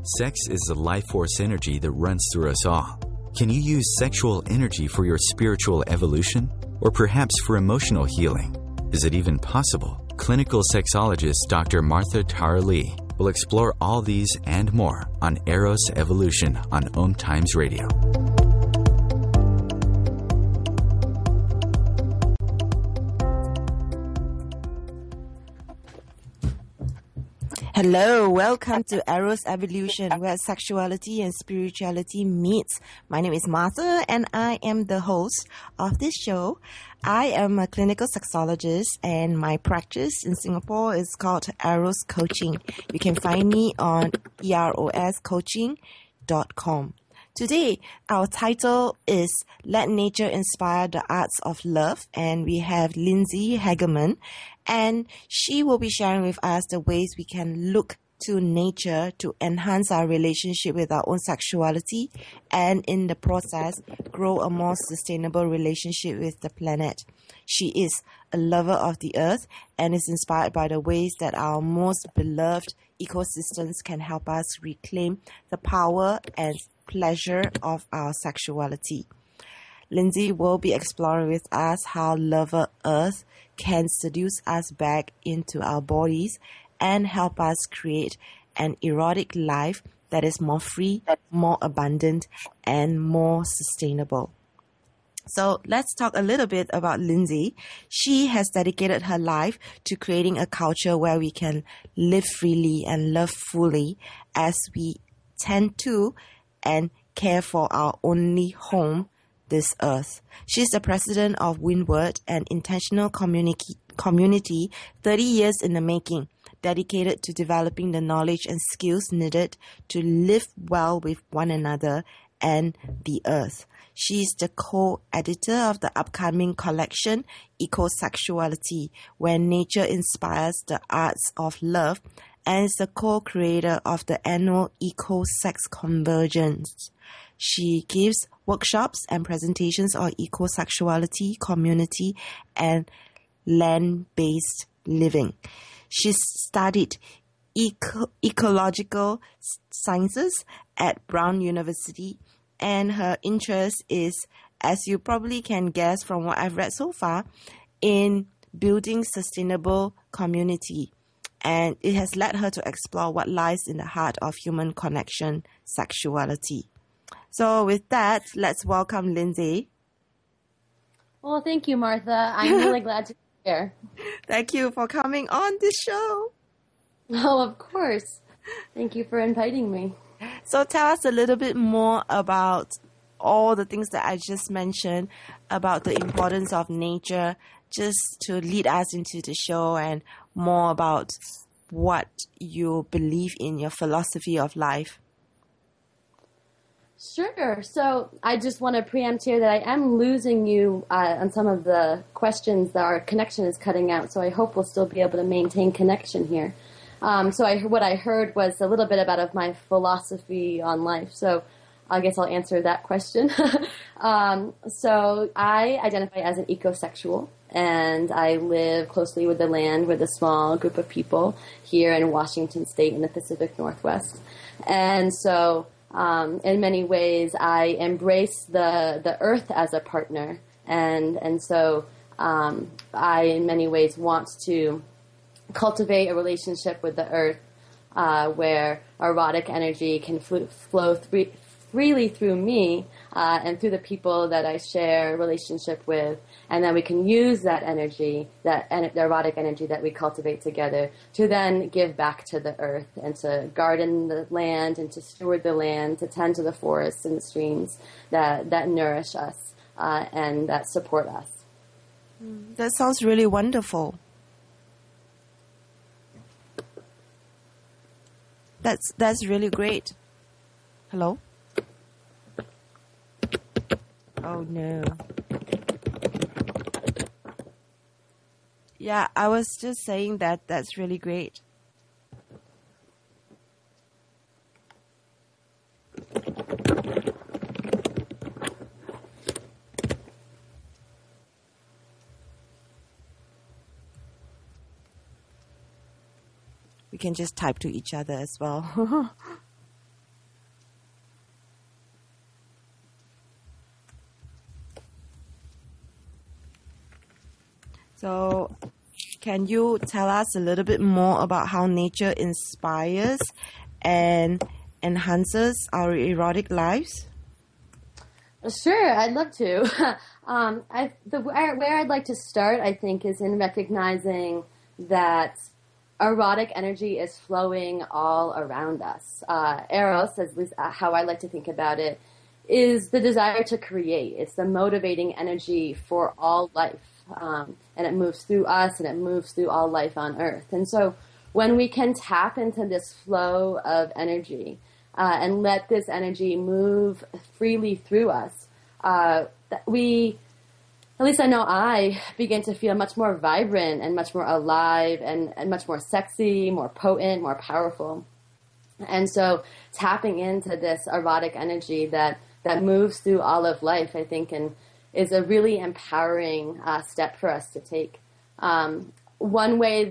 Sex is the life force energy that runs through us all. Can you use sexual energy for your spiritual evolution? Or perhaps for emotional healing? Is it even possible? Clinical sexologist Dr. Martha Tara Lee will explore all these and more on Eros Evolution on OMTimes Radio. Hello, welcome to Eros Evolution, where sexuality and spirituality meets. My name is Martha, and I am the host of this show. I am a clinical sexologist, and my practice in Singapore is called Eros Coaching. You can find me on eroscoaching.com. Today, our title is Let Nature Inspire the Arts of Love, and we have Lindsay Hagamen, and she will be sharing with us the ways we can look to nature to enhance our relationship with our own sexuality and in the process grow a more sustainable relationship with the planet. She is a lover of the earth and is inspired by the ways that our most beloved ecosystems can help us reclaim the power and pleasure of our sexuality. Lindsay will be exploring with us how Lover Earth can seduce us back into our bodies and help us create an erotic life that is more free, more abundant, and more sustainable. So let's talk a little bit about Lindsay. She has dedicated her life to creating a culture where we can live freely and love fully as we tend to and care for our only home, this earth. She's the president of Windward, an intentional community 30 years in the making, dedicated to developing the knowledge and skills needed to live well with one another and the earth. She's the co-editor of the upcoming collection, Ecosexuality, where nature inspires the arts of love, and is the co-creator of the annual EcoSex Convergence. She gives workshops and presentations on ecosexuality, community, and land-based living. She studied ecological sciences at Brown University, and her interest is, as you probably can guess from what I've read so far, in building sustainable community. And it has led her to explore what lies in the heart of human connection, sexuality. So with that, let's welcome Lindsay. Well, thank you, Martha. I'm really glad to be here. Thank you for coming on this show. Oh, of course. Thank you for inviting me. So tell us a little bit more about all the things that I just mentioned, about the importance of nature, just to lead us into the show, and more about what you believe in, your philosophy of life. Sure. So I just want to preempt here that I am losing you on some of the questions. That our connection is cutting out, so I hope we'll still be able to maintain connection here. What I heard was a little bit about my philosophy on life. So I guess I'll answer that question. So I identify as an ecosexual, and I live closely with the land with a small group of people here in Washington State in the Pacific Northwest. And so in many ways, I embrace the earth as a partner. And so I, in many ways, want to cultivate a relationship with the earth where erotic energy can flow freely through me and through the people that I share a relationship with, and then we can use that energy, the erotic energy that we cultivate together, to then give back to the earth and to garden the land and to steward the land, to tend to the forests and the streams that nourish us and that support us. That sounds really wonderful. That's really great. Hello? Oh no. Yeah, I was just saying that's really great. We can just type to each other as well. So can you tell us a little bit more about how nature inspires and enhances our erotic lives? Sure, I'd love to. Where I'd like to start, I think, is in recognizing that erotic energy is flowing all around us. Eros, at least how I like to think about it, is the desire to create. It's the motivating energy for all life. And it moves through us and it moves through all life on Earth. And so when we can tap into this flow of energy and let this energy move freely through us, we, at least I know I, begin to feel much more vibrant and much more alive and much more sexy, more potent, more powerful. And so tapping into this erotic energy that moves through all of life, I think, and is a really empowering step for us to take. One way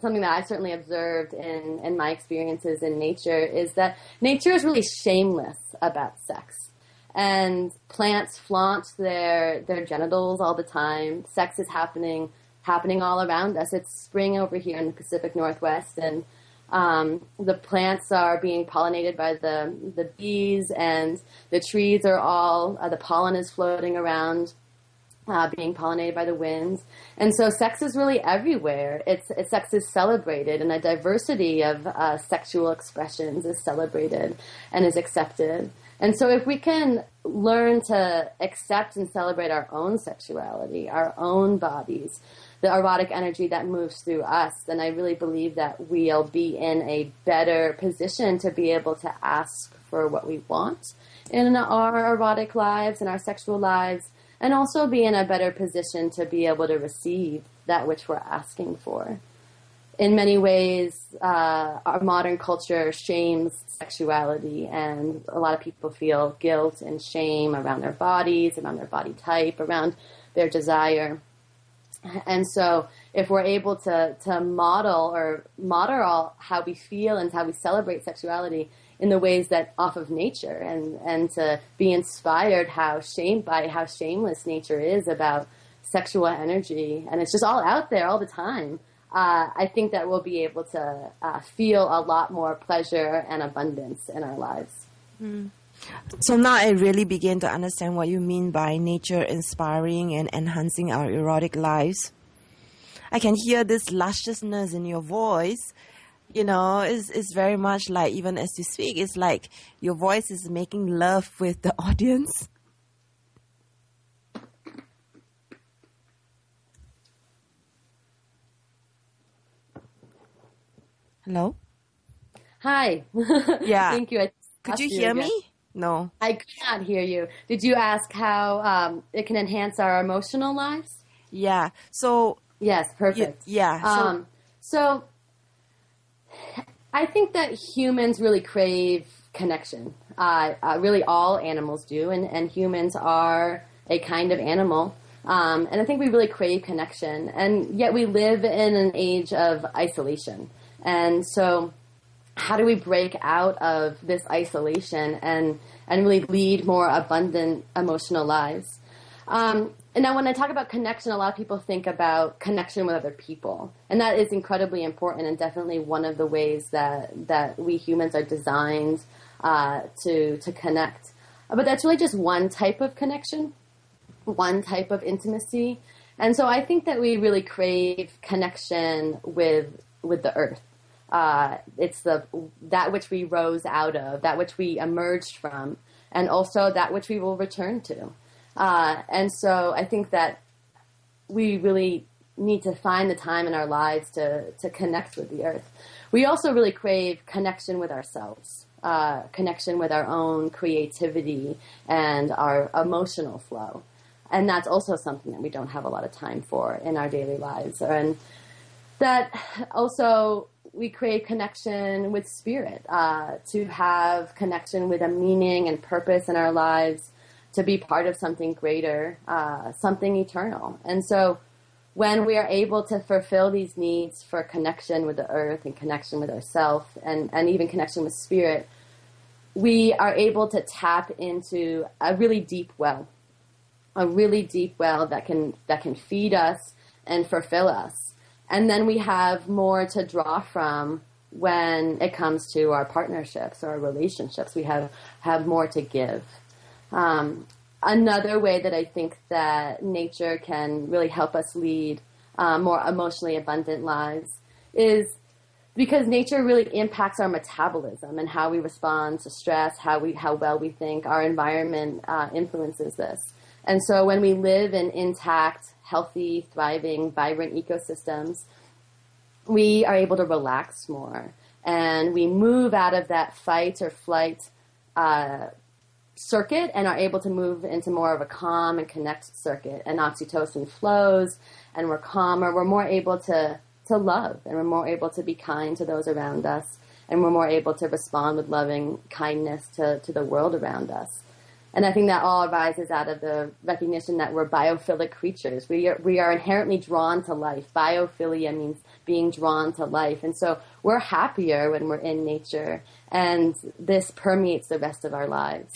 something that I've certainly observed in my experiences in nature is that nature is really shameless about sex. And plants flaunt their genitals all the time. Sex is happening all around us. It's spring over here in the Pacific Northwest, and the plants are being pollinated by the bees, and the trees are all, the pollen is floating around, being pollinated by the winds. And so sex is really everywhere. Sex is celebrated, and a diversity of sexual expressions is celebrated and is accepted. And so if we can learn to accept and celebrate our own sexuality, our own bodies, the erotic energy that moves through us, then I really believe that we'll be in a better position to be able to ask for what we want in our erotic lives and our sexual lives, and also be in a better position to be able to receive that which we're asking for. In many ways, our modern culture shames sexuality, and a lot of people feel guilt and shame around their bodies, around their body type, around their desire. And so if we're able to model how we feel and how we celebrate sexuality in the ways that off of nature, and to be inspired by how shameless nature is about sexual energy, and it's just all out there all the time, I think that we'll be able to feel a lot more pleasure and abundance in our lives. Mm. So now I really begin to understand what you mean by nature inspiring and enhancing our erotic lives. I can hear this lusciousness in your voice. You know, it's very much like, even as you speak, it's like your voice is making love with the audience. Hello? Hi. Yeah. Thank you. Could you hear me? No. I could not hear you. Did you ask how it can enhance our emotional lives? Yeah. So. Yes, perfect. Yeah. So I think that humans really crave connection. Really all animals do, and humans are a kind of animal. And I think we really crave connection. And yet we live in an age of isolation. And so how do we break out of this isolation and really lead more abundant emotional lives? And now when I talk about connection, a lot of people think about connection with other people. And that is incredibly important, and definitely one of the ways that we humans are designed to connect. But that's really just one type of connection, one type of intimacy. And so I think that we really crave connection with the earth. It's that which we rose out of, that which we emerged from, and also that which we will return to. And so I think that we really need to find the time in our lives to connect with the earth. We also really crave connection with ourselves, connection with our own creativity and our emotional flow. And that's also something that we don't have a lot of time for in our daily lives. And that also, we crave connection with spirit, to have connection with a meaning and purpose in our lives, to be part of something greater, something eternal. And so when we are able to fulfill these needs for connection with the earth and connection with ourselves and even connection with spirit, we are able to tap into a really deep well that can feed us and fulfill us. And then we have more to draw from when it comes to our partnerships or our relationships. We have more to give. Another way that I think that nature can really help us lead more emotionally abundant lives is because nature really impacts our metabolism and how we respond to stress, how well we think. Our environment influences this. And so when we live in intact, healthy, thriving, vibrant ecosystems, we are able to relax more. And we move out of that fight or flight circuit and are able to move into more of a calm and connected circuit. And oxytocin flows, and we're calmer. We're more able to love, and we're more able to be kind to those around us, and we're more able to respond with loving kindness to the world around us. And I think that all arises out of the recognition that we're biophilic creatures. We are inherently drawn to life. Biophilia means being drawn to life. And so we're happier when we're in nature, and this permeates the rest of our lives.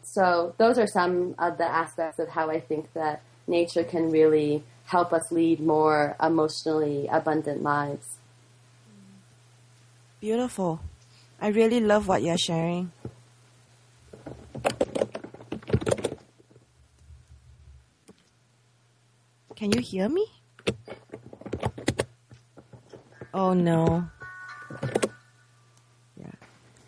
So those are some of the aspects of how I think that nature can really help us lead more emotionally abundant lives. Beautiful. I really love what you're sharing. Can you hear me? Oh no. Yeah.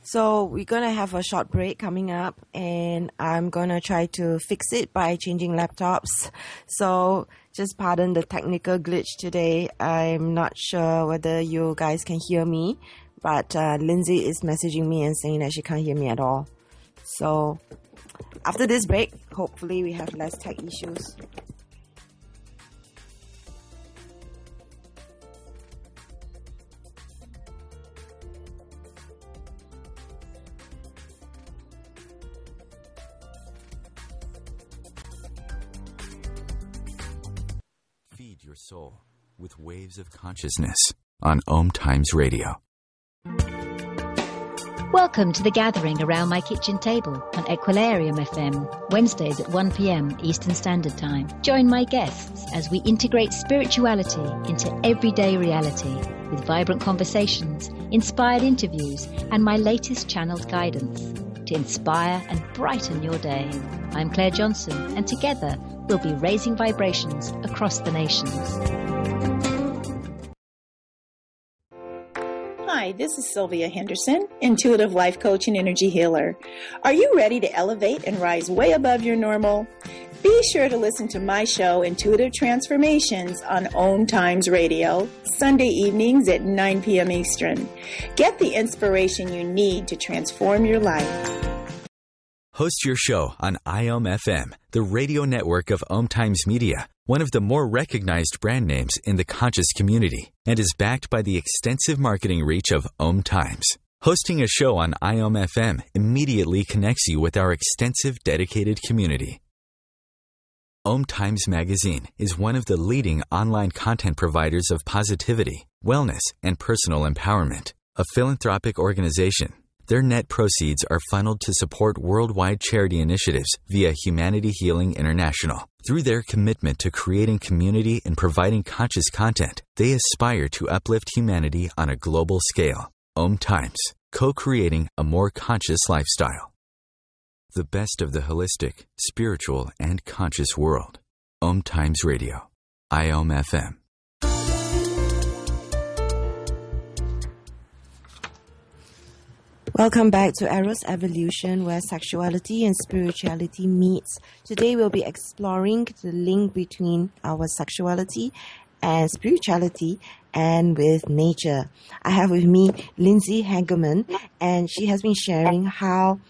So we're going to have a short break coming up, and I'm going to try to fix it by changing laptops. So just pardon the technical glitch today. I'm not sure whether you guys can hear me, but Lindsay is messaging me and saying that she can't hear me at all. So after this break, hopefully we have less tech issues. Feed your soul with waves of consciousness on OMTimes Radio. Welcome to The Gathering Around My Kitchen Table on Equilarium FM, Wednesdays at 1 p.m. Eastern Standard Time. Join my guests as we integrate spirituality into everyday reality with vibrant conversations, inspired interviews, and my latest channeled guidance to inspire and brighten your day. I'm Claire Johnson, and together we'll be raising vibrations across the nations. Hi, this is Sylvia Henderson, intuitive life coach and energy healer. Are you ready to elevate and rise way above your normal? Be sure to listen to my show, Intuitive Transformations, on OMTimes Radio, Sunday evenings at 9 p.m. Eastern. Get the inspiration you need to transform your life. Host your show on IOM-FM, the radio network of OMTimes Media, one of the more recognized brand names in the conscious community, and is backed by the extensive marketing reach of OMTimes. Hosting a show on IOM-FM immediately connects you with our extensive dedicated community. OMTimes Magazine is one of the leading online content providers of positivity, wellness, and personal empowerment, a philanthropic organization. Their net proceeds are funneled to support worldwide charity initiatives via Humanity Healing International. Through their commitment to creating community and providing conscious content, they aspire to uplift humanity on a global scale. OMTimes, co-creating a more conscious lifestyle. The best of the holistic, spiritual, and conscious world. OMTimes Radio. IOM-FM. Welcome back to Eros Evolution, where sexuality and spirituality meets. Today we'll be exploring the link between our sexuality and spirituality and with nature. I have with me Lindsay Hagamen, and she has been sharing how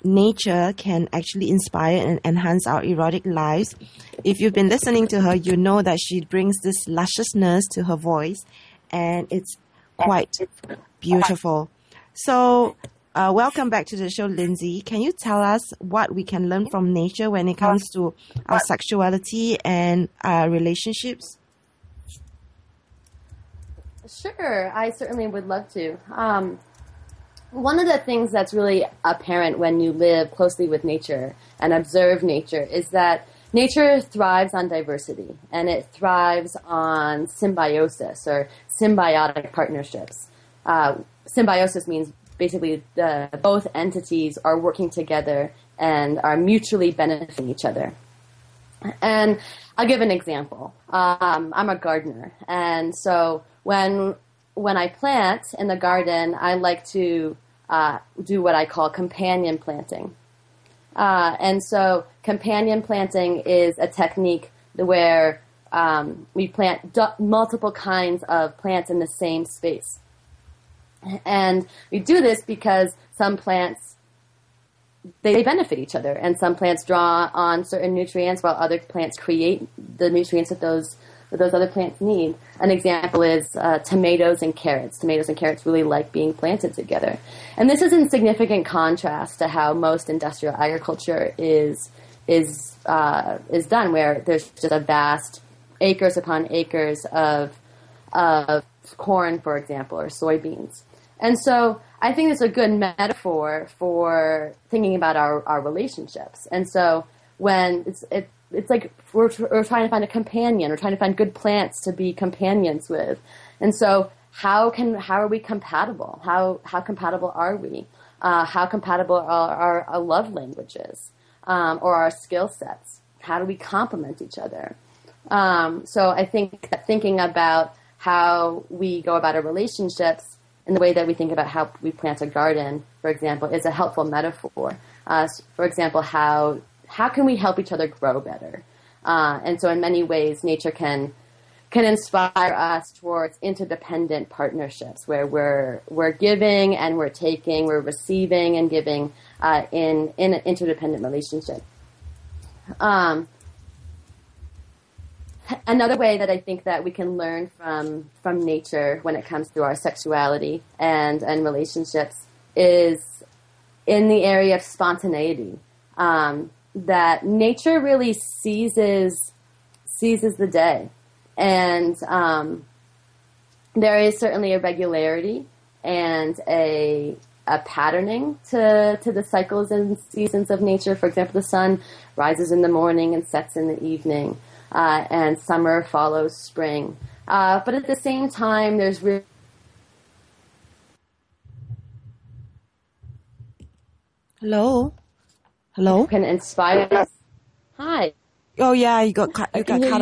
nature can actually inspire and enhance our erotic lives. If you've been listening to her, you know that she brings this lusciousness to her voice, and it's quite beautiful. So, welcome back to the show, Lindsay. Can you tell us what we can learn from nature when it comes to our sexuality and our relationships? Sure, I certainly would love to. One of the things that's really apparent when you live closely with nature and observe nature is that nature thrives on diversity, and it thrives on symbiosis or symbiotic partnerships. Symbiosis means basically both entities are working together and are mutually benefiting each other. And I'll give an example. I'm a gardener, and so when I plant in the garden, I like to do what I call companion planting. And so companion planting is a technique where we plant multiple kinds of plants in the same space. And we do this because some plants, they benefit each other, and some plants draw on certain nutrients while other plants create the nutrients that those other plants need. An example is tomatoes and carrots. Tomatoes and carrots really like being planted together. And this is in significant contrast to how most industrial agriculture is done, where there's just a vast acres upon acres of corn, for example, or soybeans. And so I think it's a good metaphor for thinking about our relationships. And so when it's like we're trying to find a companion, we're trying to find good plants to be companions with. And so how are we compatible? How compatible are we? How compatible are our love languages or our skill sets? How do we complement each other? So I think that thinking about how we go about our relationships in the way that we think about how we plant a garden, for example, is a helpful metaphor. For example, how can we help each other grow better? And so in many ways, nature can inspire us towards interdependent partnerships where we're giving and we're taking, we're receiving and giving in an interdependent relationship. Another way that I think that we can learn from nature when it comes to our sexuality and relationships is in the area of spontaneity. That nature really seizes the day, and there is certainly a regularity and a patterning to the cycles and seasons of nature. For example, the sun rises in the morning and sets in the evening. And summer follows spring. But at the same time, there's really... Hello? Hello? Can inspire us. Hi. Oh, yeah, you got cut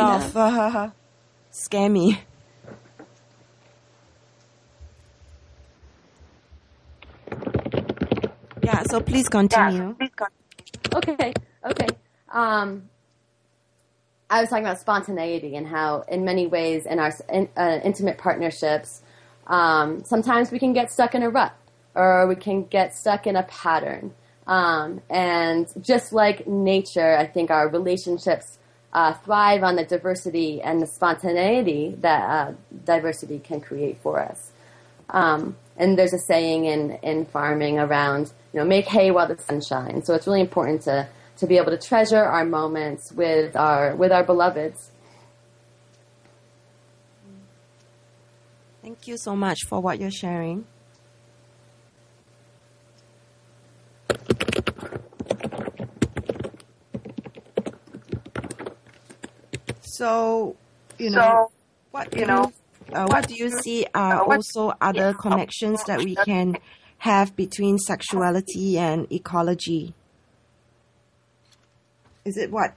off. Scare me. Yeah, so please continue. Okay. I was talking about spontaneity and how, in many ways, in our intimate partnerships, sometimes we can get stuck in a rut, or we can get stuck in a pattern. And just like nature, I think our relationships thrive on the diversity and the spontaneity that diversity can create for us. And there's a saying in farming around, make hay while the sun shines. So it's really important to be able to treasure our moments with our beloveds. Thank you so much for what you're sharing. So, what do you see are also other connections that we can have between sexuality and ecology? Is it what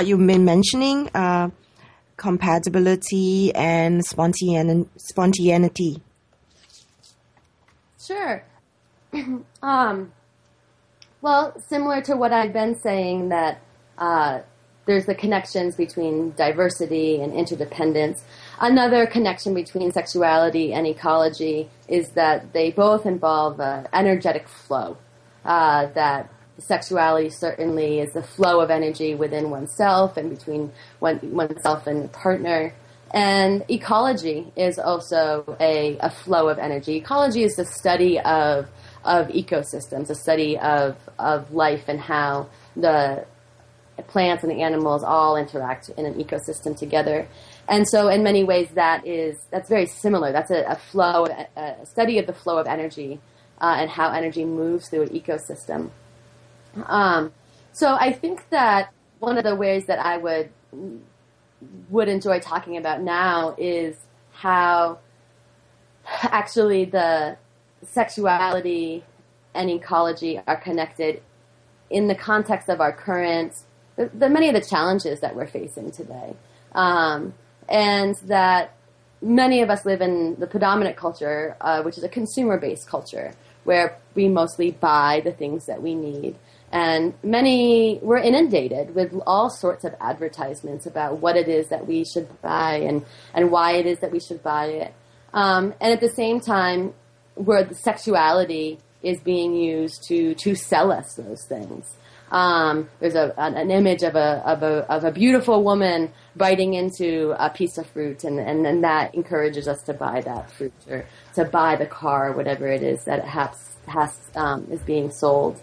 you've been mentioning? Compatibility and spontaneity. Sure. Well, similar to what I've been saying, that there's the connections between diversity and interdependence. Another connection between sexuality and ecology is that they both involve energetic flow. That sexuality certainly is the flow of energy within oneself and between oneself and the partner. And ecology is also a flow of energy. Ecology is the study of ecosystems, a study of life and how the plants and the animals all interact in an ecosystem together. And so in many ways that's very similar. That's a study of the flow of energy and how energy moves through an ecosystem. So I think that one of the ways that I would enjoy talking about now is how actually the sexuality and ecology are connected in the context of our current, many of the challenges that we're facing today. And that many of us live in the predominant culture, which is a consumer-based culture, where we mostly buy the things that we need. And we're inundated with all sorts of advertisements about what it is that we should buy and why it is that we should buy it. And at the same time, where the sexuality is being used to sell us those things. There's an image of a beautiful woman biting into a piece of fruit, and that encourages us to buy that fruit or to buy the car, or whatever it is that is being sold.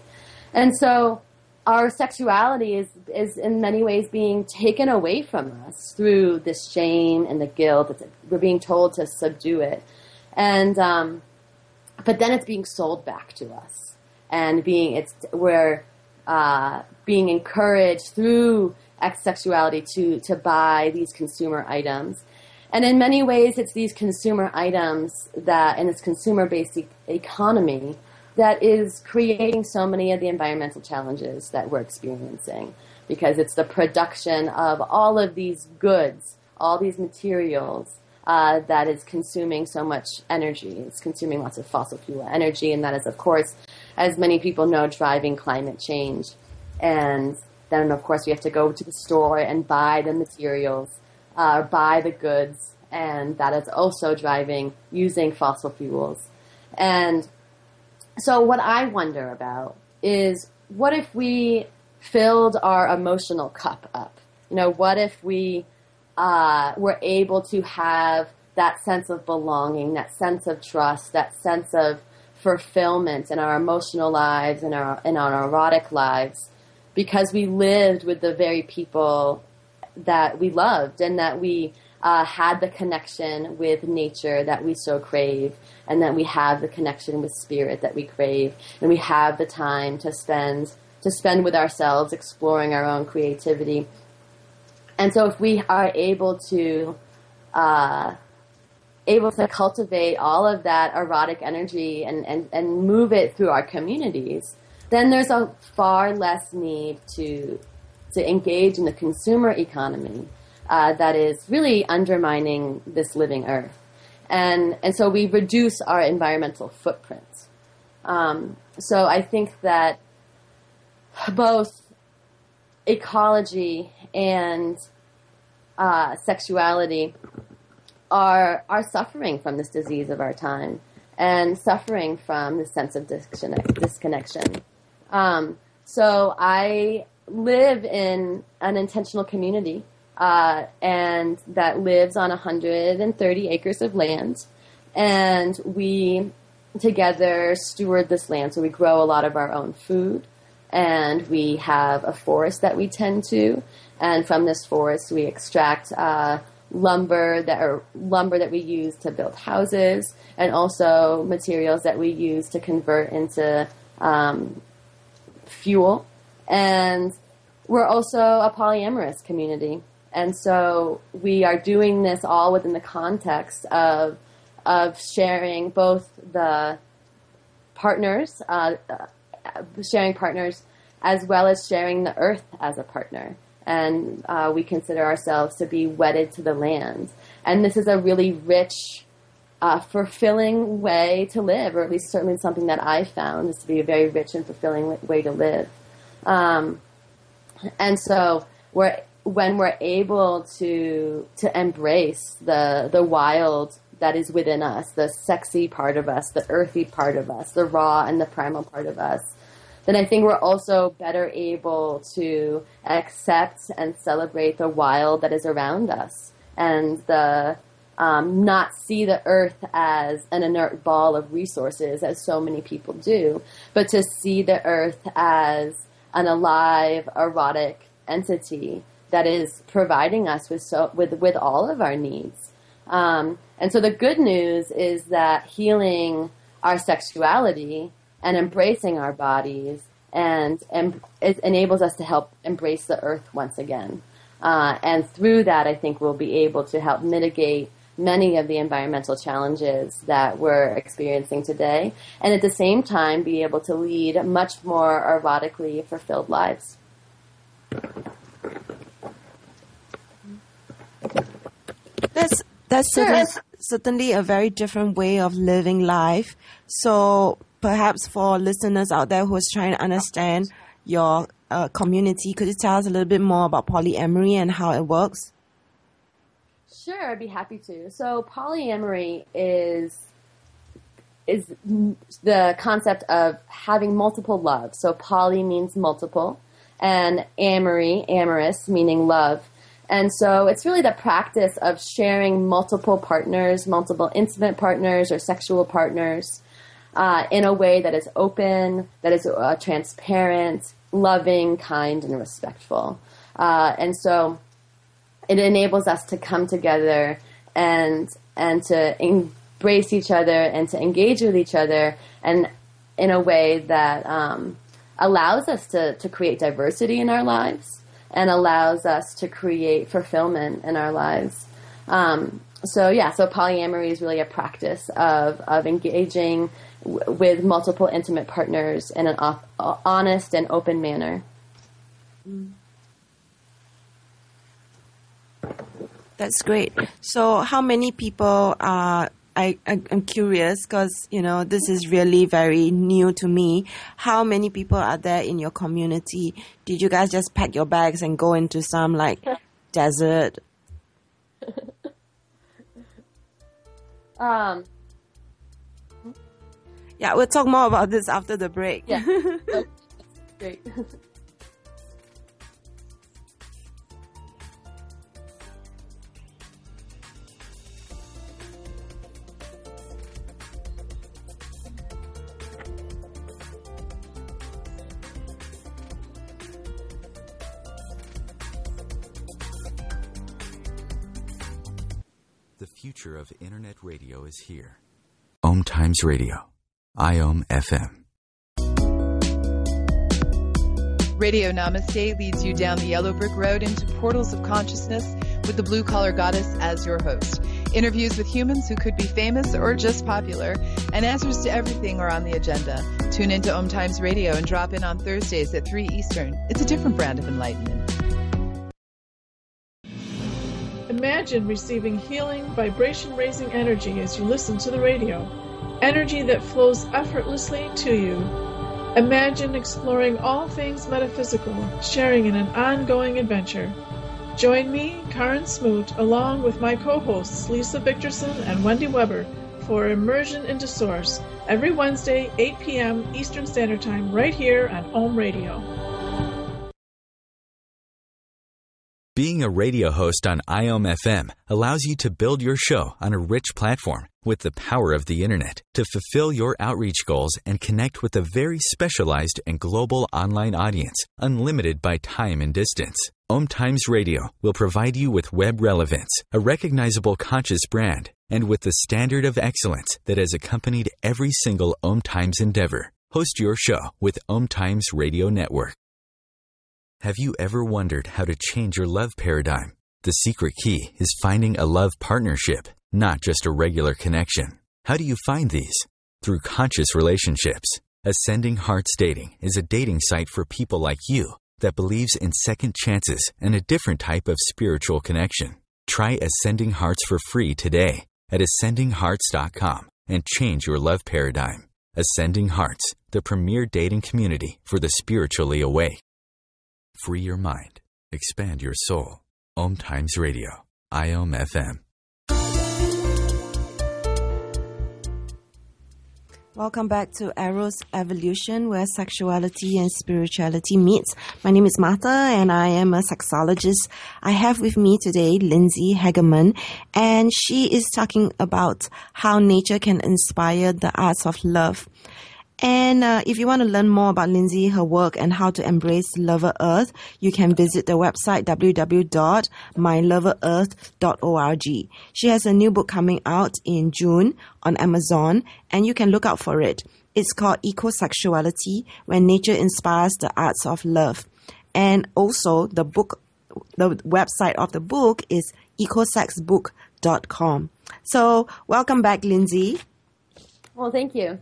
And so our sexuality is in many ways being taken away from us through this shame and the guilt. We're being told to subdue it, and but then it's being sold back to us, and we're being encouraged through sexuality to buy these consumer items. And in many ways, it's these consumer items that, in this consumer-based economy, that is creating so many of the environmental challenges that we're experiencing, because it's the production of all of these goods, all these materials, that is consuming so much energy. It's consuming lots of fossil fuel energy, and that is, of course, as many people know, driving climate change. And then, of course, we have to go to the store and buy the materials, buy the goods, and that is also using fossil fuels. And so what I wonder about is, what if we filled our emotional cup up? What if we were able to have that sense of belonging, that sense of trust, that sense of fulfillment in our emotional lives and in our erotic lives, because we lived with the very people that we loved, and that we had the connection with nature that we so crave, and that we have the connection with spirit that we crave, and we have the time to spend with ourselves, exploring our own creativity. And so if we are able to cultivate all of that erotic energy and move it through our communities, then there's a far less need to engage in the consumer economy that is really undermining this living earth. And so we reduce our environmental footprint. So I think that both ecology and sexuality are suffering from this disease of our time, and suffering from the sense of disconnection. So I live in an intentional community, and that lives on 130 acres of land, and we together steward this land. So we grow a lot of our own food, and we have a forest that we tend to, and from this forest we extract lumber that we use to build houses, and also materials that we use to convert into fuel. And we're also a polyamorous community, and so we are doing this all within the context of sharing both the partners, sharing partners, as well as sharing the earth as a partner. And we consider ourselves to be wedded to the land. And this is a really rich, fulfilling way to live, or at least certainly something that I found is to be a very rich and fulfilling way to live. And so when we're able to embrace the wild that is within us, the sexy part of us, the earthy part of us, the raw and the primal part of us, then I think we're also better able to accept and celebrate the wild that is around us, and not see the earth as an inert ball of resources, as so many people do, but to see the earth as an alive, erotic entity that is providing us with all of our needs. And so the good news is that healing our sexuality and embracing our bodies and it enables us to help embrace the earth once again. And through that, I think we'll be able to help mitigate many of the environmental challenges that we're experiencing today, and at the same time be able to lead much more erotically fulfilled lives. That's certainly a very different way of living life. So perhaps for listeners out there who is trying to understand your community, could you tell us a little bit more about polyamory and how it works? Sure, I'd be happy to. So polyamory is the concept of having multiple loves. So poly means multiple, and amory, amorous, meaning love. And so it's really the practice of sharing multiple partners, multiple intimate partners or sexual partners in a way that is open, that is transparent, loving, kind, and respectful. And so it enables us to come together and to embrace each other and to engage with each other, and in a way that allows us to create diversity in our lives and allows us to create fulfillment in our lives. So polyamory is really a practice of engaging with multiple intimate partners in an honest and open manner. That's great. So how many people are, I'm curious because, this is really very new to me. How many people are there in your community? Did you guys just pack your bags and go into some desert? Yeah, we'll talk more about this after the break. Yeah. Great. The future of Internet radio is here. OMTimes Radio. IOM FM. Radio Namaste leads you down the yellow brick road into portals of consciousness with the blue collar goddess as your host. Interviews with humans who could be famous or just popular, and answers to everything are on the agenda. Tune into OMTimes Radio and drop in on Thursdays at 3 Eastern. It's a different brand of enlightenment. Imagine receiving healing, vibration-raising energy as you listen to the radio. Energy that flows effortlessly to you. Imagine exploring all things metaphysical, sharing in an ongoing adventure. Join me, Karen Smoot, along with my co-hosts Lisa Victorson and Wendy Weber for Immersion into Source every Wednesday, 8 p.m. Eastern Standard Time, right here on Om Radio. Being a radio host on IOM FM allows you to build your show on a rich platform with the power of the Internet to fulfill your outreach goals and connect with a very specialized and global online audience, unlimited by time and distance. OMTimes Radio will provide you with web relevance, a recognizable conscious brand, and with the standard of excellence that has accompanied every single OMTimes endeavor. Host your show with OMTimes Radio Network. Have you ever wondered how to change your love paradigm? The secret key is finding a love partnership, not just a regular connection. How do you find these? Through conscious relationships. Ascending Hearts Dating is a dating site for people like you that believes in second chances and a different type of spiritual connection. Try Ascending Hearts for free today at ascendinghearts.com and change your love paradigm. Ascending Hearts, the premier dating community for the spiritually awake. Free your mind. Expand your soul. OMTimes Radio. IOM FM. Welcome back to Eros Evolution, where sexuality and spirituality meets. My name is Martha, and I am a sexologist. I have with me today Lindsay Hagamen, and she is talking about how nature can inspire the arts of love. And if you want to learn more about Lindsay, her work, and how to embrace Lover Earth, you can visit the website www.myloverearth.org. She has a new book coming out in June on Amazon, and you can look out for it. It's called Ecosexuality, When Nature Inspires the Arts of Love. And also the website of the book is ecosexbook.com. So welcome back, Lindsay. Well, thank you.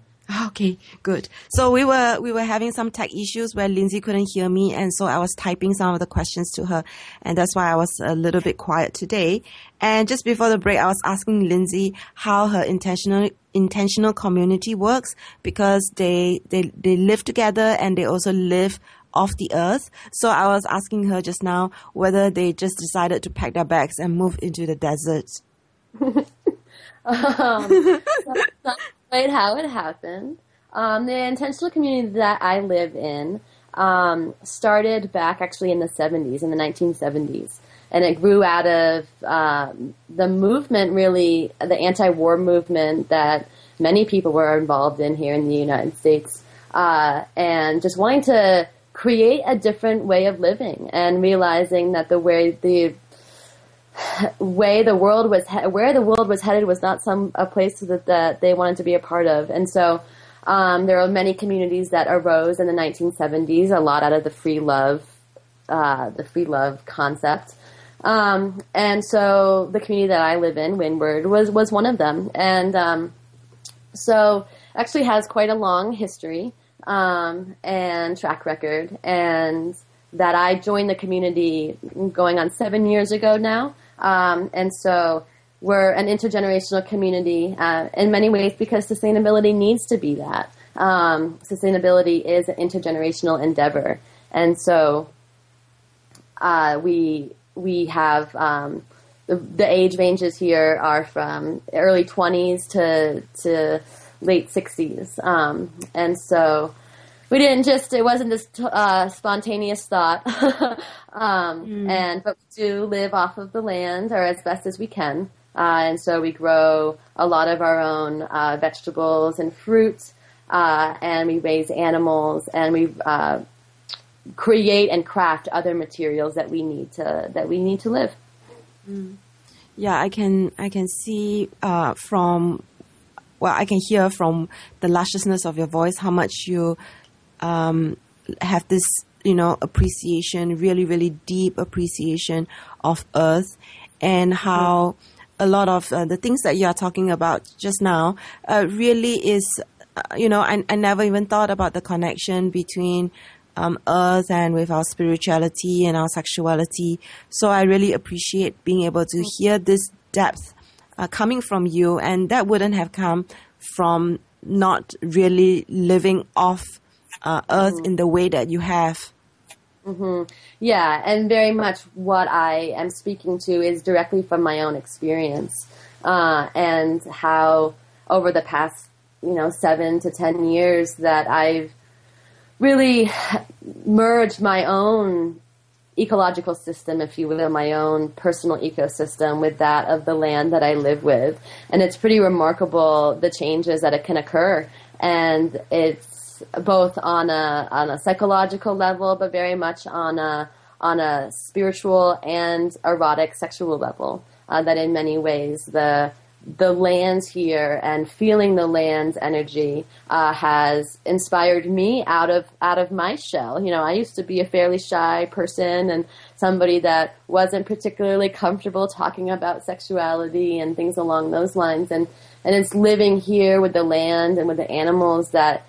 Okay, good. So we were having some tech issues where Lindsay couldn't hear me, and so I was typing some of the questions to her, and that's why I was a little bit quiet today. And just before the break, I was asking Lindsay how her intentional community works, because they live together and they also live off the earth. So I was asking her just now whether they just decided to pack their bags and move into the desert. That's not quite how it happened. The intentional community that I live in started back actually in the 70s, in the 1970s. And it grew out of the movement, really, the anti-war movement that many people were involved in here in the United States. And just wanting to create a different way of living and realizing that where the world was headed was not a place that they wanted to be a part of. And so there are many communities that arose in the 1970s, a lot out of the free love concept. And so the community that I live in, Windward, was one of them. And so actually has quite a long history and track record, and that I joined the community going on 7 years ago now. And so we're an intergenerational community in many ways because sustainability needs to be that. Sustainability is an intergenerational endeavor. And so we have the age ranges here are from early 20s to late 60s. And so it wasn't this spontaneous thought. But we do live off of the land, or as best as we can. And so we grow a lot of our own vegetables and fruits, and we raise animals, and we create and craft other materials that we need to live. Yeah, I can see I can hear from the lusciousness of your voice how much you have this, appreciation, really, really deep appreciation of Earth, and how a lot of the things that you are talking about just now really is, I never even thought about the connection between Earth and with our spirituality and our sexuality. So I really appreciate being able to hear this depth coming from you, and that wouldn't have come from not really living off Earth in the way that you have. Yeah, and very much what I am speaking to is directly from my own experience, and how over the past 7 to 10 years that I've really merged my own ecological system, if you will, my own personal ecosystem with that of the land that I live with. And it's pretty remarkable the changes that it can occur. And it's both on a psychological level, but very much on a spiritual and erotic sexual level, that in many ways the lands here and feeling the land's energy has inspired me out of my shell. I used to be a fairly shy person and somebody that wasn't particularly comfortable talking about sexuality and things along those lines. And it's living here with the land and with the animals that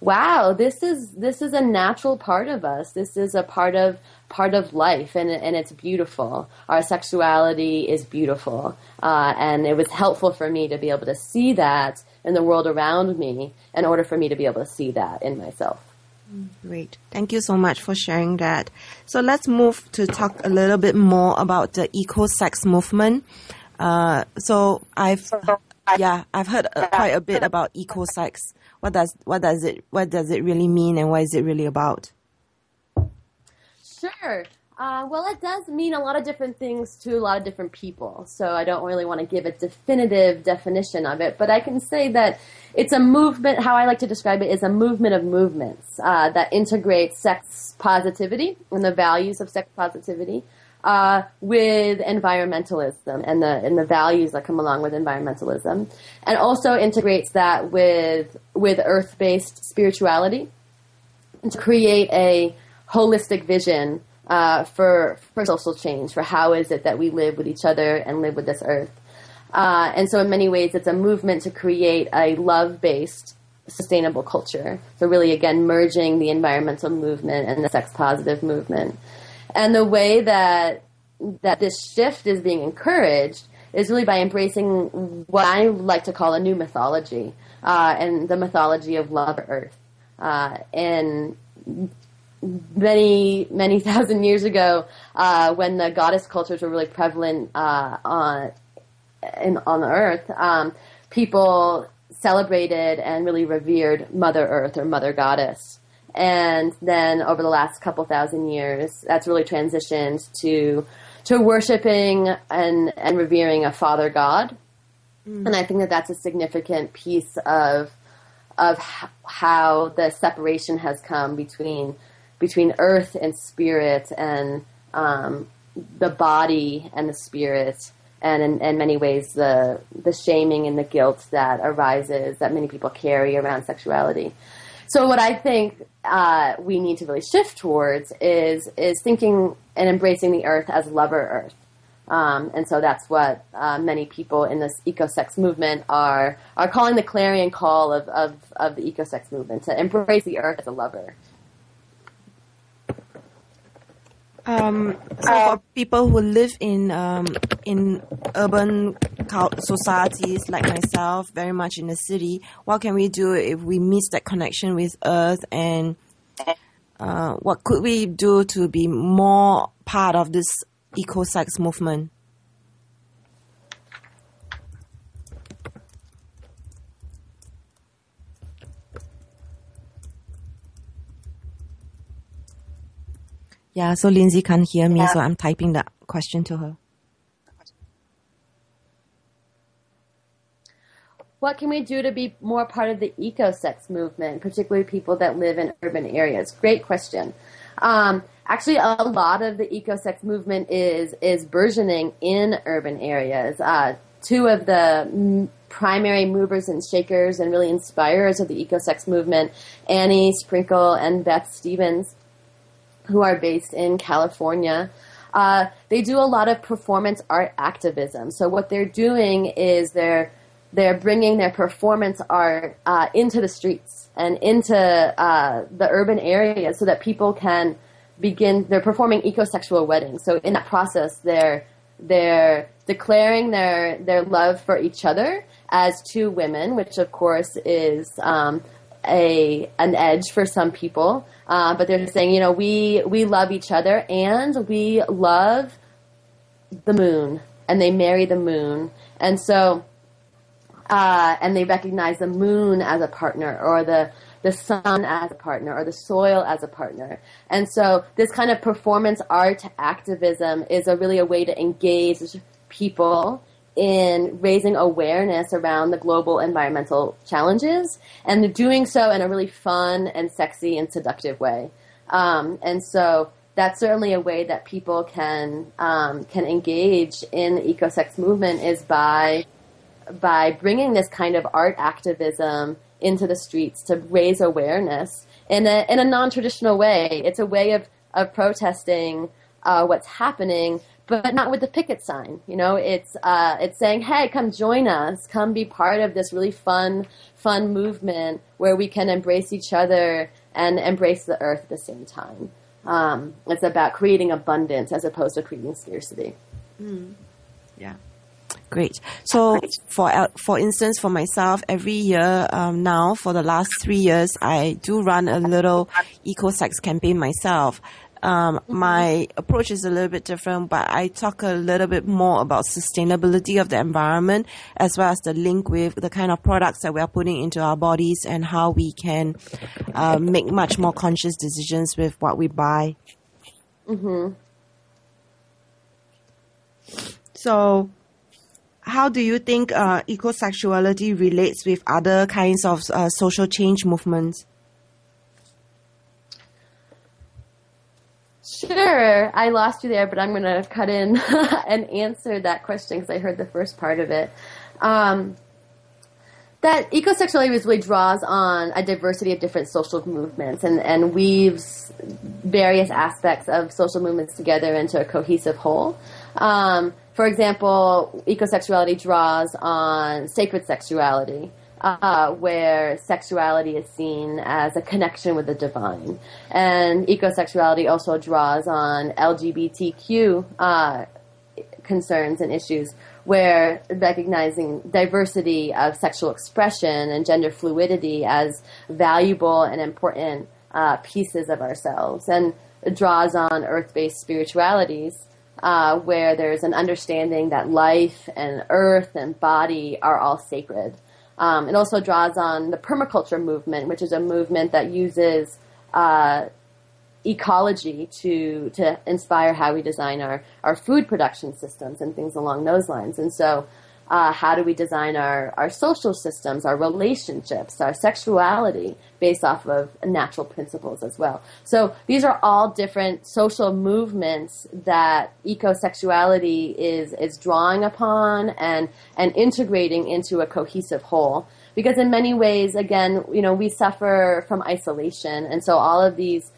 this is a natural part of us. This is a part of life, and it's beautiful. Our sexuality is beautiful, and it was helpful for me to be able to see that in the world around me in order for me to be able to see that in myself. Great. Thank you so much for sharing that. So let's move to talk a little bit more about the eco-sex movement. So I've heard quite a bit about eco-sex. What does it really mean, and what is it really about? Sure. Well, it does mean a lot of different things to a lot of different people, so I don't really want to give a definitive definition of it, but I can say that it's a movement. How I like to describe it is a movement of movements that integrates sex positivity and the values of sex positivity with environmentalism and the values that come along with environmentalism, and also integrates that with earth-based spirituality and to create a holistic vision for social change, for how is it that we live with each other and live with this earth. And so in many ways, it's a movement to create a love-based, sustainable culture. So really, again, merging the environmental movement and the sex-positive movement. And the way that this shift is being encouraged is really by embracing what I like to call a new mythology, and the mythology of love Earth. And many thousand years ago, when the goddess cultures were really prevalent on the Earth, people celebrated and really revered Mother Earth or Mother Goddess. And then over the last couple thousand years, that's really transitioned to worshiping and revering a Father God. And I think that that's a significant piece of how the separation has come between earth and spirit, and the body and the spirit, and in many ways the shaming and the guilt that arises, that many people carry around sexuality. So what I think we need to really shift towards is thinking and embracing the earth as lover earth. And so that's what many people in this ecosex movement are calling the clarion call of the ecosex movement, to embrace the earth as a lover. So for people who live in urban societies like myself, very much in the city, what can we do if we miss that connection with earth, and what could we do to be more part of this ecosex movement? Yeah, so Lindsay can't hear me, so I'm typing the question to her. What can we do to be more part of the ecosex movement, particularly people that live in urban areas? Great question. Actually, a lot of the ecosex movement is burgeoning in urban areas. Two of the primary movers and shakers and really inspirers of the ecosex movement, Annie Sprinkle and Beth Stevens, who are based in California, they do a lot of performance art activism. So what they're doing is they're bringing their performance art into the streets and into the urban areas, so that people can begin. They're performing ecosexual weddings. So in that process, they're declaring their love for each other as two women, which of course is an edge for some people. But they're saying, we love each other and we love the moon, and they marry the moon. And so, and they recognize the moon as a partner, or the sun as a partner, or the soil as a partner. And so this kind of performance art activism is really a way to engage people in raising awareness around the global environmental challenges, and they're doing so in a really fun and sexy and seductive way. And so that's certainly a way that people can engage in the ecosex movement, is by bringing this kind of art activism into the streets to raise awareness in a non-traditional way. It's a way of protesting what's happening, but not with the picket sign. It's saying, hey, come join us, come be part of this really fun movement where we can embrace each other and embrace the earth at the same time. It's about creating abundance as opposed to creating scarcity. Yeah. Great. So for instance, for myself, every year now, for the last 3 years, I do run a little ecosex campaign myself. My approach is a little bit different, but I talk a little bit more about sustainability of the environment, as well as the link with the kind of products that we are putting into our bodies, and how we can make much more conscious decisions with what we buy. So how do you think ecosexuality relates with other kinds of social change movements? Sure. I lost you there, but I'm going to cut in and answer that question because I heard the first part of it. That ecosexuality really draws on a diversity of different social movements and weaves various aspects of social movements together into a cohesive whole. For example, ecosexuality draws on sacred sexuality, where sexuality is seen as a connection with the divine. And ecosexuality also draws on LGBTQ concerns and issues, where recognizing diversity of sexual expression and gender fluidity as valuable and important pieces of ourselves. And it draws on earth-based spiritualities, where there's an understanding that life and earth and body are all sacred. It also draws on the permaculture movement, which is a movement that uses ecology to inspire how we design our food production systems and things along those lines. And so how do we design our social systems, our relationships, our sexuality based off of natural principles as well. So these are all different social movements that ecosexuality is drawing upon and integrating into a cohesive whole. Because in many ways, again, we suffer from isolation. And so all of these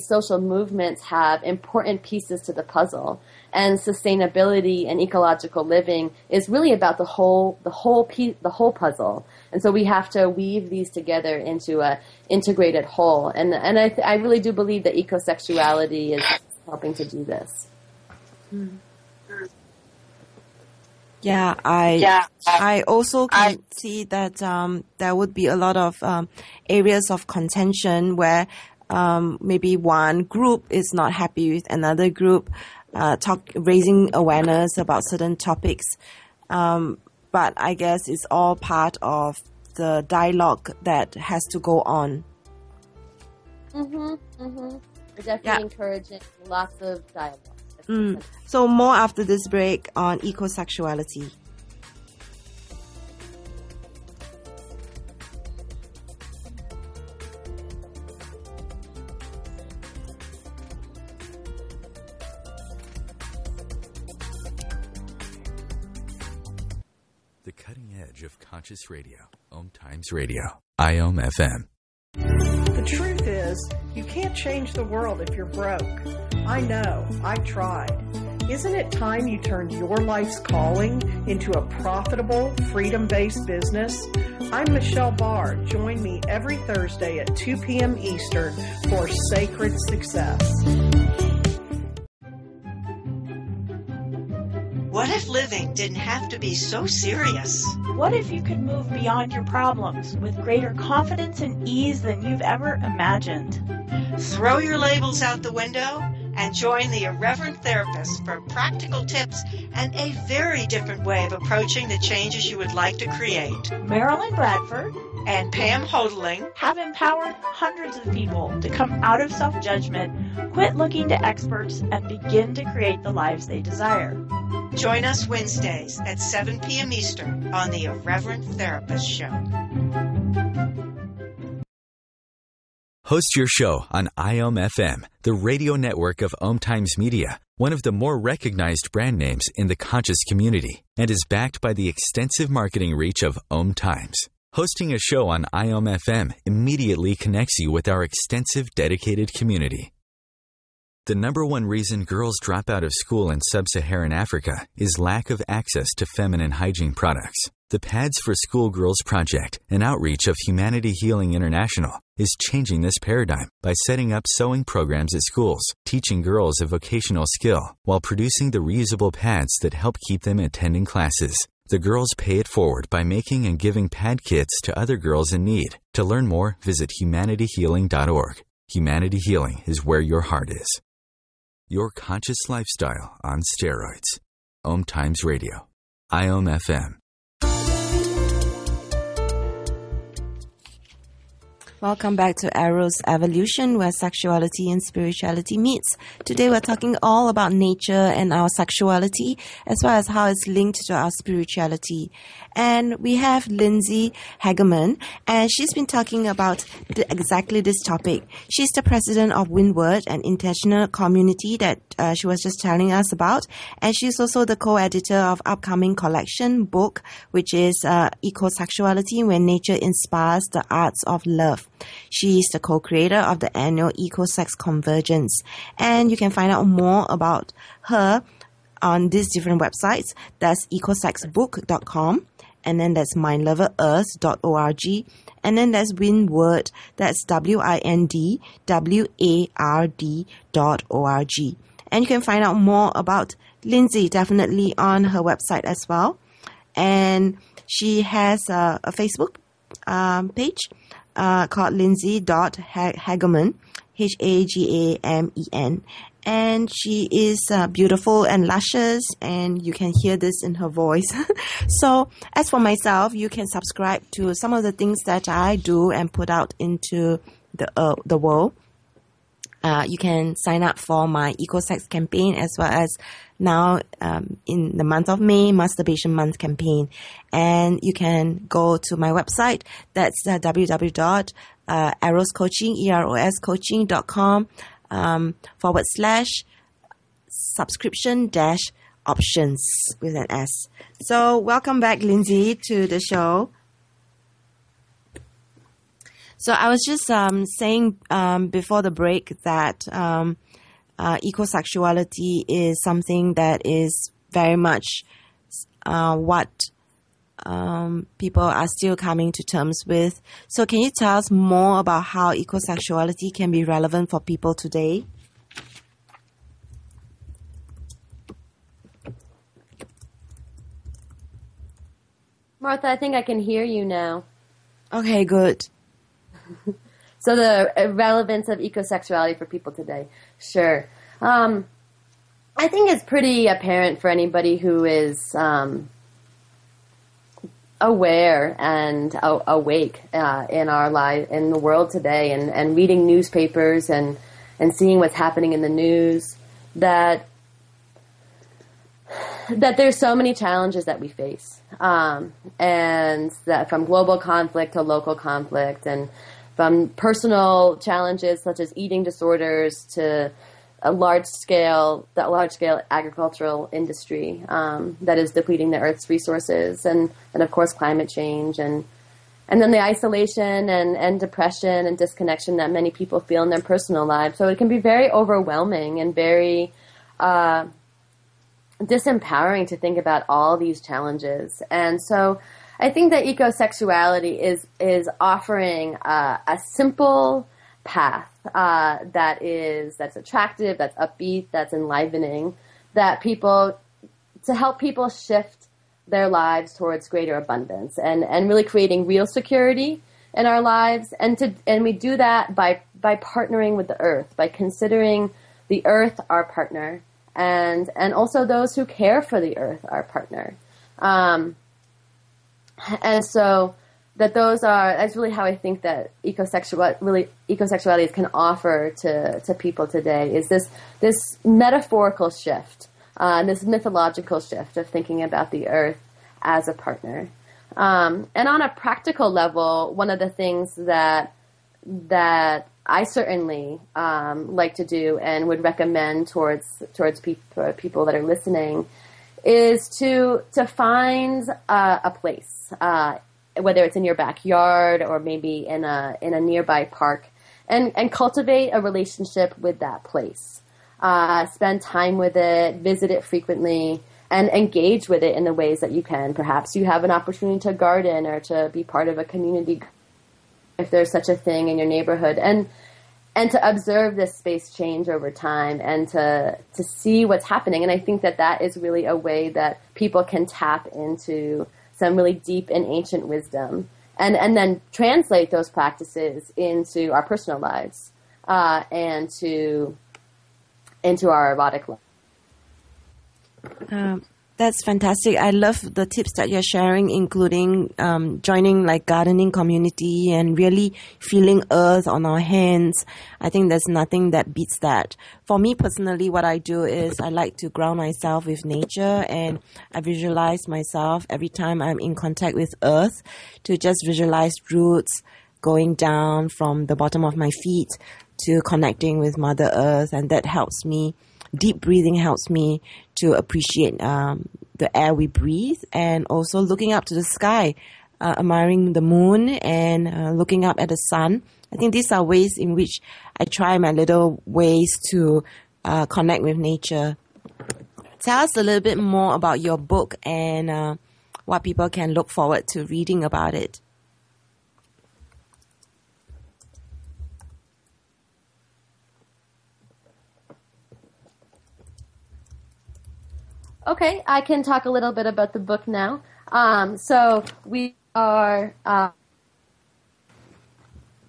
social movements have important pieces to the puzzle. And sustainability and ecological living is really about the whole puzzle. And so we have to weave these together into a integrated whole. And I really do believe that ecosexuality is helping to do this. Yeah, I also can see that there would be a lot of areas of contention where maybe one group is not happy with another group, raising awareness about certain topics. But I guess it's all part of the dialogue that has to go on. Definitely encouraging lots of dialogue. So more after this break on ecosexuality. The cutting edge of conscious radio. OMTimes Radio. IOM FM. The truth is, you can't change the world if you're broke. I know. I've tried. Isn't it time you turned your life's calling into a profitable, freedom-based business? I'm Michelle Barr. Join me every Thursday at 2 p.m. Eastern for Sacred Success. What if living didn't have to be so serious? What if you could move beyond your problems with greater confidence and ease than you've ever imagined? Throw your labels out the window and join the Irreverent Therapist for practical tips and a very different way of approaching the changes you would like to create. Marilyn Bradford and Pam Hodling have empowered hundreds of people to come out of self-judgment, quit looking to experts, and begin to create the lives they desire. Join us Wednesdays at 7 p.m. Eastern on the Irreverent Therapist Show. Host your show on IOM FM, the radio network of OMTimes Media, one of the more recognized brand names in the conscious community, and is backed by the extensive marketing reach of OMTimes. Hosting a show on IOM FM immediately connects you with our extensive dedicated community. The number one reason girls drop out of school in sub-Saharan Africa is lack of access to feminine hygiene products. The Pads for Schoolgirls Project, an outreach of Humanity Healing International, is changing this paradigm by setting up sewing programs at schools, teaching girls a vocational skill, while producing the reusable pads that help keep them attending classes. The girls pay it forward by making and giving pad kits to other girls in need. To learn more, visit humanityhealing.org. Humanity Healing is where your heart is. Your conscious lifestyle on steroids. OMTimes Radio. IOM FM. Welcome back to Eros Evolution, where sexuality and spirituality meets. Today we're talking all about nature and our sexuality, as well as how it's linked to our spirituality. And we have Lindsay Hagamen, and she's been talking about exactly this topic. She's the president of Windward, an international community that she was just telling us about. And she's also the co-editor of upcoming collection book, which is Ecosexuality, When Nature Inspires the Arts of Love. She is the co-creator of the annual EcoSex Convergence. And you can find out more about her on these different websites. That's ecosexbook.com, and then that's mindloverearth.org, and then that's Windward, that's WINDWARD.org. And you can find out more about Lindsay definitely on her website as well. And she has a Facebook page called Lindsay.Hagamen, Hagamen. And she is beautiful and luscious, and you can hear this in her voice. So as for myself, you can subscribe to some of the things that I do and put out into the world. You can sign up for my EcoSex campaign, as well as now in the month of May, Masturbation Month campaign. And you can go to my website. That's www.eroscoaching.com /subscription-options with an S. So welcome back, Lindsay, to the show. So I was just saying before the break that ecosexuality is something that is very much what people are still coming to terms with. So can you tell us more about how ecosexuality can be relevant for people today? Martha, I think I can hear you now. Okay, good. So the relevance of ecosexuality for people today. Sure. I think it's pretty apparent for anybody who is aware and awake in our life, in the world today, and reading newspapers and seeing what's happening in the news, that there's so many challenges that we face, and that from global conflict to local conflict, and from personal challenges such as eating disorders to a large-scale agricultural industry that is depleting the Earth's resources, and of course climate change, and then the isolation and depression and disconnection that many people feel in their personal lives. So it can be very overwhelming and very disempowering to think about all these challenges. And so I think that ecosexuality is offering a simple path that's attractive, that's upbeat, that's enlivening, to help people shift their lives towards greater abundance and really creating real security in our lives. And we do that by partnering with the earth, by considering the earth our partner, and also those who care for the earth our partner. And so that's really how I think that ecosexuality can offer to people today, is this metaphorical shift, this mythological shift of thinking about the earth as a partner. And on a practical level, one of the things that I certainly like to do and would recommend towards people that are listening is to find a place, whether it's in your backyard or maybe in a nearby park, and cultivate a relationship with that place. Spend time with it, visit it frequently, and engage with it in the ways that you can. Perhaps you have an opportunity to garden or to be part of a community, if there's such a thing in your neighborhood, and to observe this space change over time and to see what's happening. And I think that is really a way that people can tap into some really deep and ancient wisdom, and then translate those practices into our personal lives, and into our erotic life. That's fantastic. I love the tips that you're sharing, including joining like gardening community and really feeling earth on our hands. I think there's nothing that beats that. For me personally, what I do is I like to ground myself with nature, and I visualize myself every time I'm in contact with earth to just visualize roots going down from the bottom of my feet to connecting with Mother Earth, and that helps me. Deep breathing helps me to appreciate the air we breathe, and also looking up to the sky, admiring the moon and looking up at the sun. I think these are ways in which I try my little ways to connect with nature. Tell us a little bit more about your book and what people can look forward to reading about it. Okay, I can talk a little bit about the book now. So we are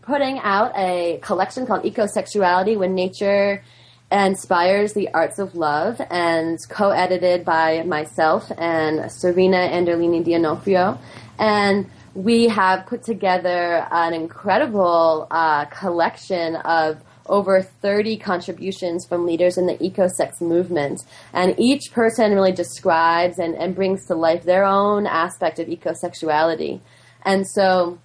putting out a collection called Ecosexuality, When Nature Inspires the Arts of Love, and co-edited by myself and Serena Anderlini D'Onofrio. And we have put together an incredible collection of over 30 contributions from leaders in the ecosex movement. And each person really describes and brings to life their own aspect of ecosexuality. And so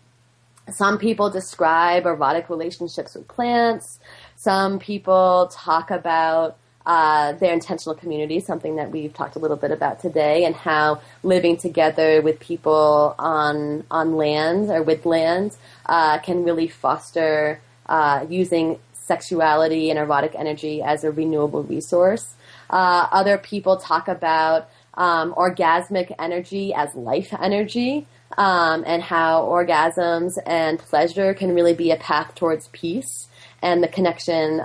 some people describe erotic relationships with plants. Some people talk about their intentional community, something that we've talked a little bit about today, and how living together with people on land or with land can really foster using sexuality and erotic energy as a renewable resource. Other people talk about orgasmic energy as life energy, and how orgasms and pleasure can really be a path towards peace, and the connection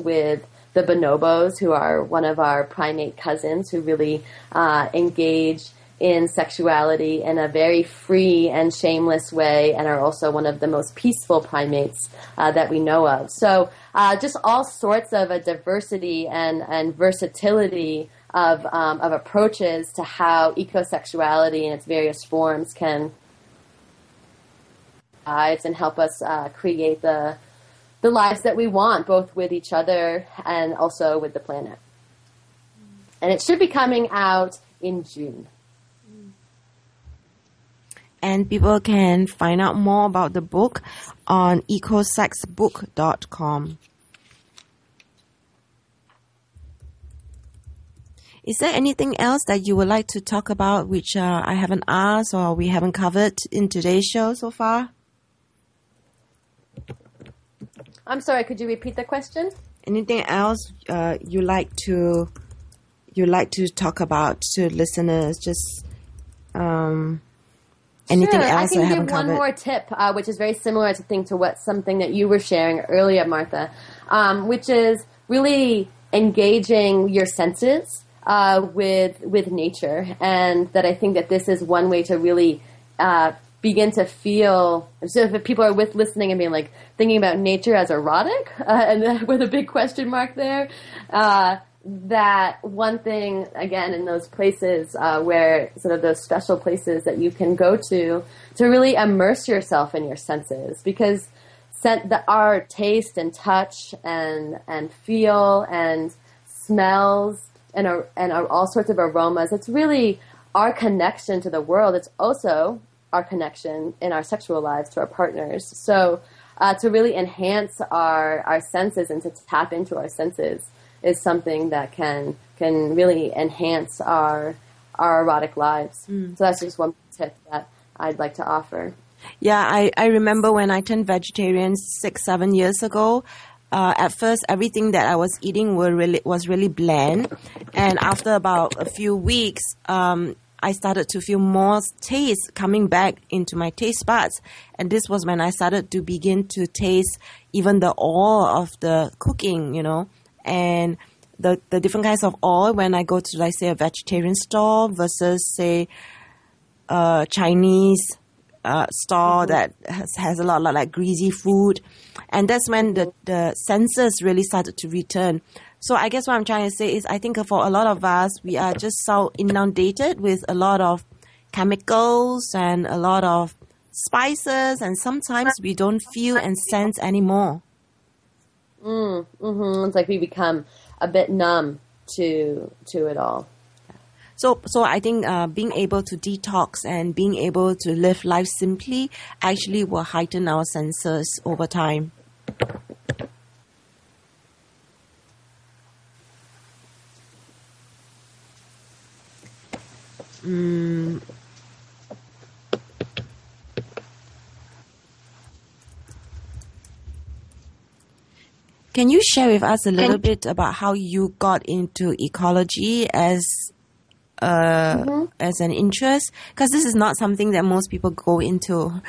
with the bonobos, who are one of our primate cousins, who really engage in sexuality in a very free and shameless way, and are also one of the most peaceful primates that we know of. So just all sorts of a diversity and versatility of approaches to how ecosexuality in its various forms can lives and help us create the lives that we want, both with each other and also with the planet. And it should be coming out in June. And people can find out more about the book on ecosexbook.com. Is there anything else that you would like to talk about which I haven't asked or we haven't covered in today's show so far? I'm sorry, could you repeat the question? Anything else you like to talk about to listeners? Just anything else I haven't covered? I can give one more tip, which is very similar to something that you were sharing earlier, Martha, which is really engaging your senses with nature, and that I think that this is one way to really begin to feel. So if people are listening and being like thinking about nature as erotic, and with a big question mark there. That one thing, again, in those places where sort of those special places that you can go to really immerse yourself in your senses, because our taste and touch and feel and smells and all sorts of aromas, it's really our connection to the world. It's also our connection in our sexual lives to our partners. So to really enhance our senses and to tap into our senses is something that can really enhance our erotic lives. So that's just one tip that I'd like to offer. Yeah, I remember when I turned vegetarian 6-7 years ago. At first, everything that I was eating was really bland, and after about a few weeks, I started to feel more taste coming back into my taste buds, and this was when I started to begin to taste even the oil of the cooking, and the different kinds of oil when I go to, like, say, a vegetarian store versus, say, a Chinese store that has a lot like greasy food. And that's when the senses really started to return. So I guess what I'm trying to say is I think for a lot of us, we are just so inundated with a lot of chemicals and a lot of spices, and sometimes we don't feel and sense anymore. It's like we become a bit numb to it all. So I think being able to detox and being able to live life simply actually will heighten our senses over time. Can you share with us a little bit about how you got into ecology as an interest? Because this is not something that most people go into.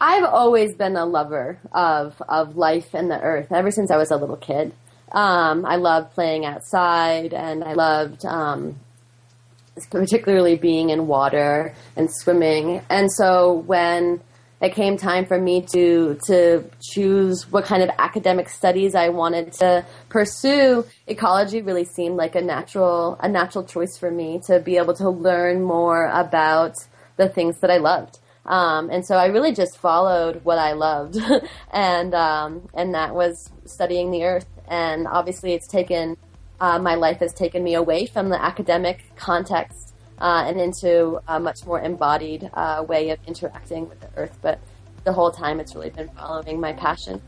I've always been a lover of life and the earth ever since I was a little kid. I loved playing outside, and I loved particularly being in water and swimming. And so when it came time for me to choose what kind of academic studies I wanted to pursue, ecology really seemed like a natural choice for me to be able to learn more about the things that I loved. And so I really just followed what I loved, and that was studying the earth. And obviously it's taken, my life has taken me away from the academic context and into a much more embodied way of interacting with the earth. But the whole time it's really been following my passion.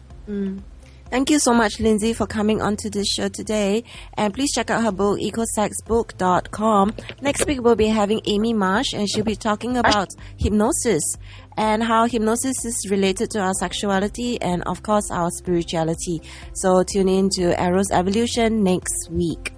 Thank you so much, Lindsay, for coming onto this show today. And please check out her book, ecosexbook.com. Next week, we'll be having Amy Marsh, and she'll be talking about hypnosis and how hypnosis is related to our sexuality and, of course, our spirituality. So tune in to Eros Evolution next week.